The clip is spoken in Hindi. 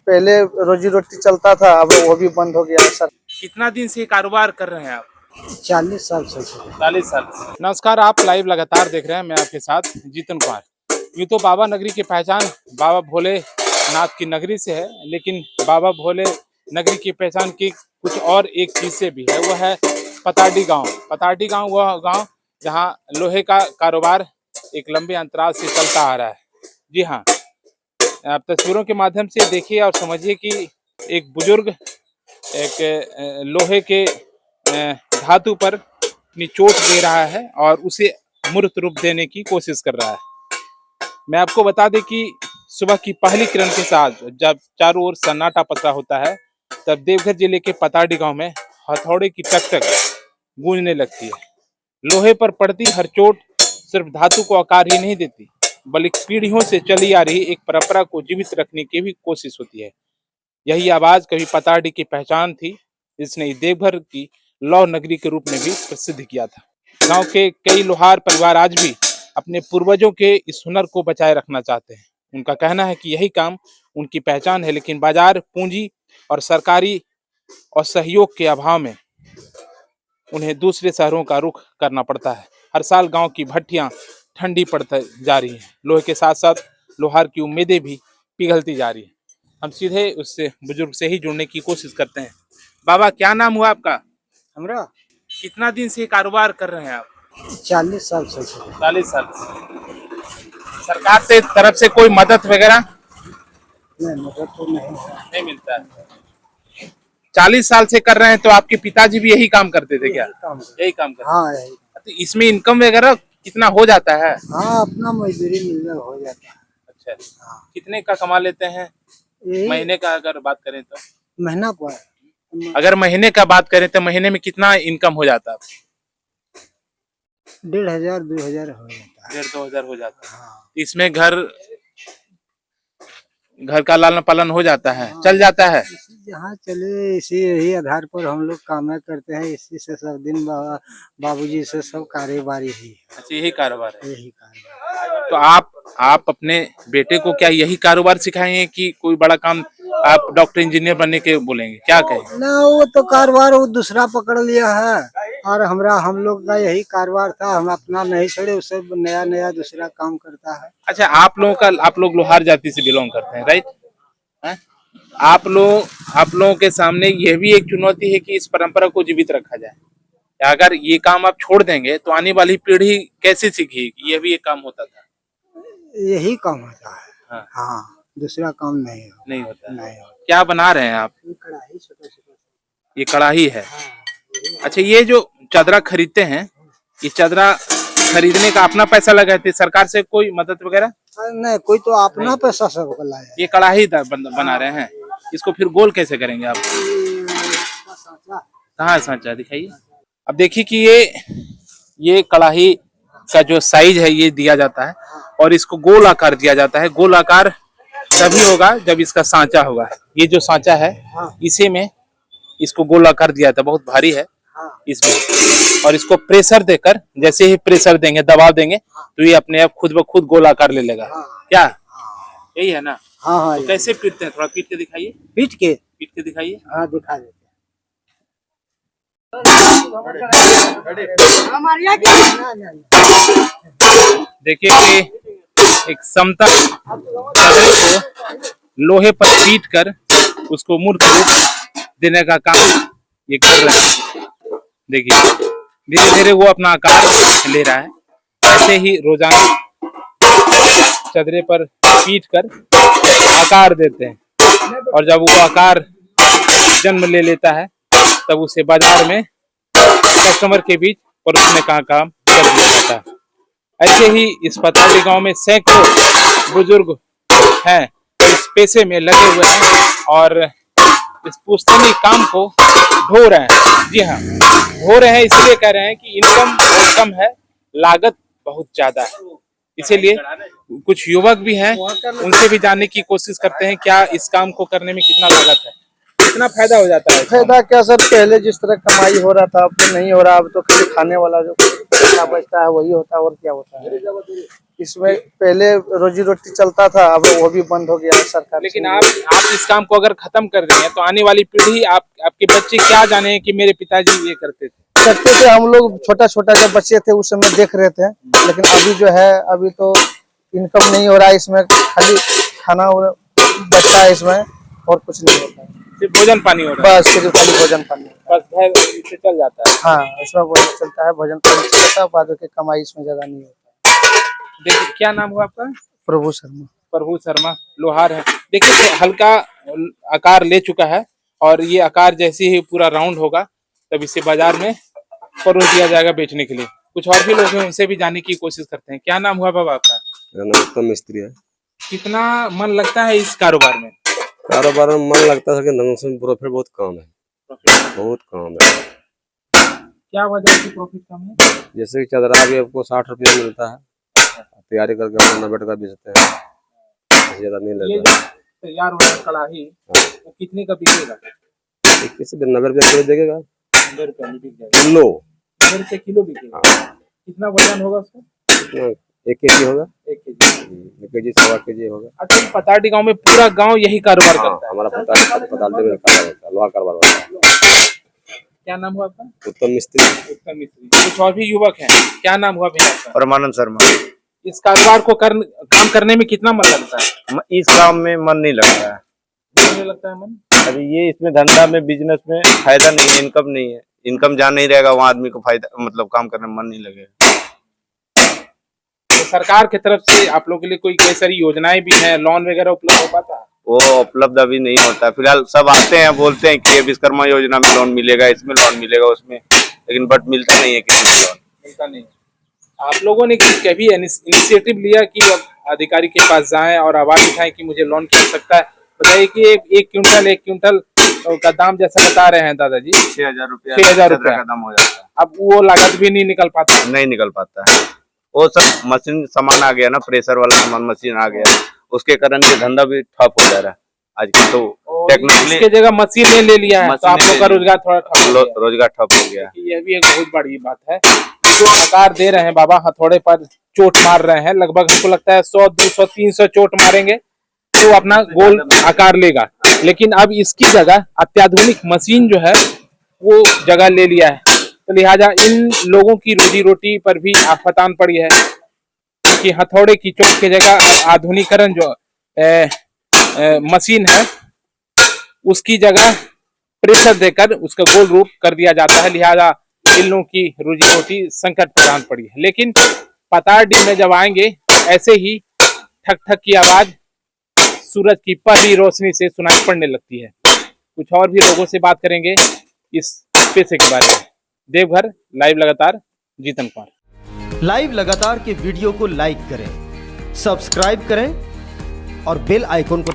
पहले रोजी रोटी चलता था, अब वो भी बंद हो गया सर। कितना दिन से कारोबार कर रहे हैं आप? 40 साल से। 40 साल। नमस्कार, आप लाइव लगातार देख रहे हैं, मैं आपके साथ जीतन कुमार। यूँ तो बाबा नगरी की पहचान बाबा भोलेनाथ की नगरी से है, लेकिन बाबा भोले नगरी की पहचान की कुछ और एक चीज से भी है, वो है पताडी गांव। पताडी गांव वह गांव जहां लोहे का कारोबार एक लंबे अंतराल से चलता आ रहा है। जी हाँ, आप तस्वीरों के माध्यम से देखिए और समझिए कि एक बुजुर्ग एक लोहे के धातु पर अपनी चोट दे रहा है और उसे मूर्त रूप देने की कोशिश कर रहा है। मैं आपको बता दें कि सुबह की पहली किरण के साथ जब चारों ओर सन्नाटा पसरा होता है, तब देवघर जिले के पताडी गांव में हथौड़े की टक टक गूंजने लगती है। लोहे पर पड़ती हर चोट सिर्फ धातु को आकार ही नहीं देती, बल्कि पीढ़ियों से चली आ रही एक परंपरा को जीवित रखने की भी कोशिश होती है। यही आवाज कभी पताडी की पहचान थी, जिसने देवघर की लौह नगरी के रूप में भी प्रसिद्ध किया था। गांव के कई लोहार परिवार आज भी अपने पूर्वजों के इस हुनर को बचाए रखना चाहते हैं। उनका कहना है कि यही काम उनकी पहचान है, लेकिन बाजार, पूंजी और सरकारी और सहयोग के अभाव में उन्हें दूसरे शहरों का रुख करना पड़ता है। हर साल गांव की भट्टियां ठंडी पड़ती जा रही हैं, लोहे के साथ साथ लोहार की उम्मीदें भी पिघलती जा रही हैं। हम सीधे उससे बुजुर्ग से ही जुड़ने की कोशिश करते हैं। बाबा, क्या नाम हुआ आपका? हमरा कितना दिन से कारोबार कर रहे हैं आप? 40 साल से। 40 साल से। सरकार से तरफ से कोई मदद वगैरह नहीं, मदद तो नहीं मिलता है। 40 साल से कर रहे हैं, तो आपके पिताजी भी यही काम करते थे क्या? यही काम करते? हाँ, यही। तो इसमें इनकम वगैरह कितना हो जाता है? हाँ, अपना मजदूरी मिलना हो जाता है। अच्छा, हाँ। कितने का कमा लेते हैं यही महीने का अगर बात करें तो? महीना पर अगर महीने का बात करें तो महीने में कितना इनकम हो जाता है? 1500 2000 हो जाता है। 1500-2000 हो जाता है। हाँ। इसमें घर का लालन पालन हो जाता है, चल जाता है। जहाँ चले इसी यही आधार पर हम लोग काम करते हैं, इसी से सब दिन बाबूजी से सब कारोबारी ही है। अच्छा, यही कारोबार है। यही कारोबार। तो आप अपने बेटे को क्या यही कारोबार सिखाएंगे कि कोई बड़ा काम आप डॉक्टर इंजीनियर बनने के बोलेंगे, क्या कहें? ना, वो तो कारोबार वो दूसरा पकड़ लिया है, और हम लोग का यही कारोबार था। हम अपना नहीं छोड़े, उससे नया नया दूसरा काम करता है। अच्छा, आप लोग लोहार जाति से बिलोंग करते हैं, राइट? आप लोगों के सामने यह भी एक चुनौती है कि इस परंपरा को जीवित रखा जाए। अगर ये काम आप छोड़ देंगे तो आने वाली पीढ़ी कैसे सीखेगी? यह भी एक काम होता था। यही काम होता है। हाँ, हाँ, दूसरा काम नहीं होता। नहीं होता। क्या बना रहे हैं आप? कढ़ाई छोटा छोटा। ये कढ़ाई है। हाँ। अच्छा, ये जो चादरा खरीदते हैं, ये चादरा खरीदने का अपना पैसा लगाते, सरकार से कोई मदद वगैरह? नहीं, कोई तो अपना पैसा सब लाया। ये कढ़ाई बना रहे हैं, इसको फिर गोल कैसे करेंगे आप? कहाँ सांचा दिखाइए। अब देखिए कि ये कढ़ाई का जो साइज है ये दिया जाता है और इसको गोल आकार दिया जाता है। गोल आकार तभी होगा जब इसका सांचा होगा। ये जो सांचा है, इसी में इसको गोल आकार दिया जाता है। बहुत भारी है इसमें, और इसको प्रेशर देकर, जैसे ही प्रेशर देंगे, दबाव देंगे, तो ये अपने आप खुद ब खुद गोल आकार ले लेगा। क्या यही है ना? हाँ हाँ। तो कैसे पीटते हैं, थोड़ा पीट के दिखाइए। पीट के दिखाइए। हाँ, दिखा देते। देखिए कि एक समतल चदरे को लोहे पर पीट कर उसको मूर्त रूप देने का काम ये कर रहे हैं। देखिए, धीरे धीरे वो अपना आकार ले रहा है। ऐसे ही रोजाना चदरे पर पीट कर आकार देते हैं, और जब वो आकार जन्म ले लेता है, तब उसे बाजार में कस्टमर के बीच परोसने का काम कर दिया जाता है। ऐसे ही इस पताडी गांव में सैकड़ों बुजुर्ग हैं इस पेशे में लगे हुए हैं और इस पुश्तैनी काम को ढो रहे हैं। जी हाँ, ढो रहे हैं इसलिए कह रहे हैं कि इनकम कम है, लागत बहुत ज्यादा है। इसीलिए कुछ युवक भी हैं, उनसे भी जानने की कोशिश करते हैं क्या इस काम को करने में कितना लागत है, कितना फायदा हो जाता है। फायदा क्या सर, पहले जिस तरह कमाई हो रहा था अब नहीं हो रहा। अब तो खाली खाने वाला जो पैसा बचता है वही होता है, और क्या होता है। इसमें पहले रोजी रोटी चलता था, अब वो भी बंद हो गया सरकार। लेकिन आप इस काम को अगर खत्म कर देंगे तो आने वाली पीढ़ी, आपके बच्चे क्या जाने कि मेरे पिताजी ये करते थे। हम लोग छोटा छोटा जब बच्चे थे उस समय देख रहे थे, लेकिन अभी जो है अभी तो इनकम नहीं हो रहा है इसमें, खाली खाना बचता है इसमें और कुछ नहीं होता है, सिर्फ भोजन पानी हो रहा है। बस सिर्फ खाली भोजन पानी, बस घर इससे चल जाता है। हाँ इसमें भोजन चलता है, भोजन पानी चलता है, बाद की कमाई इसमें ज्यादा नहीं होता। देखिए, क्या नाम हुआ आपका? प्रभु शर्मा। प्रभु शर्मा, लोहार है। देखिए हल्का आकार ले चुका है और ये आकार जैसे ही पूरा राउंड होगा तब इसे बाजार में परोस दिया जाएगा बेचने के लिए। कुछ और भी लोग हैं, उनसे भी जानने की कोशिश करते हैं। क्या नाम हुआ बाबा आपका? मेरा नाम उत्तम मिस्त्री है। कितना मन लगता है इस कारोबार में? कारोबार में मन लगता है लेकिन उसमें प्रॉफिट बहुत कम है, बहुत कम है। क्या वजह है कि प्रॉफिट कम है? जैसे कि चदरा भी आपको 60 रुपया मिलता है, तैयारी करके हम 90 टका बेचते हैं, ज्यादा नहीं ये लगता। जो तैयार हो रहा है कड़ाही, वो कितने का बिकेगा? किसी भी 90 रुपया किलो देगा, 90 रुपये में बिक जाएगा। किलो 90 रुपये किलो बिकेगा। कितना वजन होगा उसका? कितना 1 केजी होगा, 1 केजी। 1 केजी 1.25 केजी होगा। अच्छा, ये पताटी गांव में पूरा गांव यही कारोबार हाँ, करता है? हमारा पता में लोहा कारोबार होता है। क्या नाम हुआ आपका? उत्तम मिस्त्री। उत्तम मिस्त्री। कुछ और भी युवक हैं, क्या नाम हुआ भैया आपका? परमानंद शर्मा। इस कारोबार को काम करने में कितना मन लगता है? इस काम में मन नहीं लगता है, मुझे लगता है मन। अभी ये इसमें धंधा में बिजनेस में फायदा नहीं है, इनकम नहीं है। इनकम जहाँ नहीं रहेगा वहाँ आदमी को फायदा, मतलब काम करने में मन नहीं लगेगा। तो सरकार की तरफ से आप लोगों के लिए कोई कई सारी योजनाएं भी हैं, लोन वगैरह उपलब्ध हो पाता है? वो उपलब्ध अभी नहीं होता है। फिलहाल सब आते हैं बोलते हैं कि विश्वकर्मा योजना में लोन मिलेगा, इसमें लोन मिलेगा, उसमें, लेकिन बट मिलता नहीं है किसी में लोन। मिलता नहीं। आप लोगों ने कभी इनिशिएटिव लिया कि अब अधिकारी के पास जाएं और आवाज उठाएं कि मुझे लोन की आवश्यकता है? बताइए कि एक क्विंटल का दाम जैसा बता रहे हैं दादाजी, 6,000 रुपया 6,000 रुपया का दाम हो जाता है। अब वो लागत भी नहीं निकल पाता। नहीं निकल पाता है, वो सब मशीन सामान आ गया ना, प्रेशर वाला सामान मशीन आ गया, उसके कारण ये धंधा भी ठप हो जा रहा है आज तो। टेक्नोलॉजी इसके जगह मशीन ले लिया है तो आप लोग का रोजगार थोड़ा ठप हो गया। रोजगार ठप हो गया। ये भी एक बहुत बड़ी बात है। जो आकार दे रहे हैं बाबा, हथौड़े पर चोट मार रहे हैं, लगभग हमको लगता है 100, 200, 300 चोट मारेंगे तो अपना गोल आकार लेगा। लेकिन अब इसकी जगह अत्याधुनिक मशीन जो है वो जगह ले लिया है, तो लिहाजा इन लोगों की रोजी रोटी पर भी आफतान पड़ी है कि हथौड़े की चोट की जगह आधुनिकीकरण जो मशीन है उसकी जगह प्रेशर देकर उसका गोल रूप कर दिया जाता है। लिहाजा इन लोगों की रोजी रोटी संकट प्रदान पड़ी है। लेकिन पताड़ी में जब आएंगे ऐसे ही ठक ठक की आवाज सूरज की पहली रोशनी से सुनाई पड़ने लगती है। कुछ और भी लोगों से बात करेंगे इस पेशे के बारे में। देवघर लाइव लगातार, जीतन कुमार। लाइव लगातार के वीडियो को लाइक करें, सब्सक्राइब करें और बेल आइकॉन को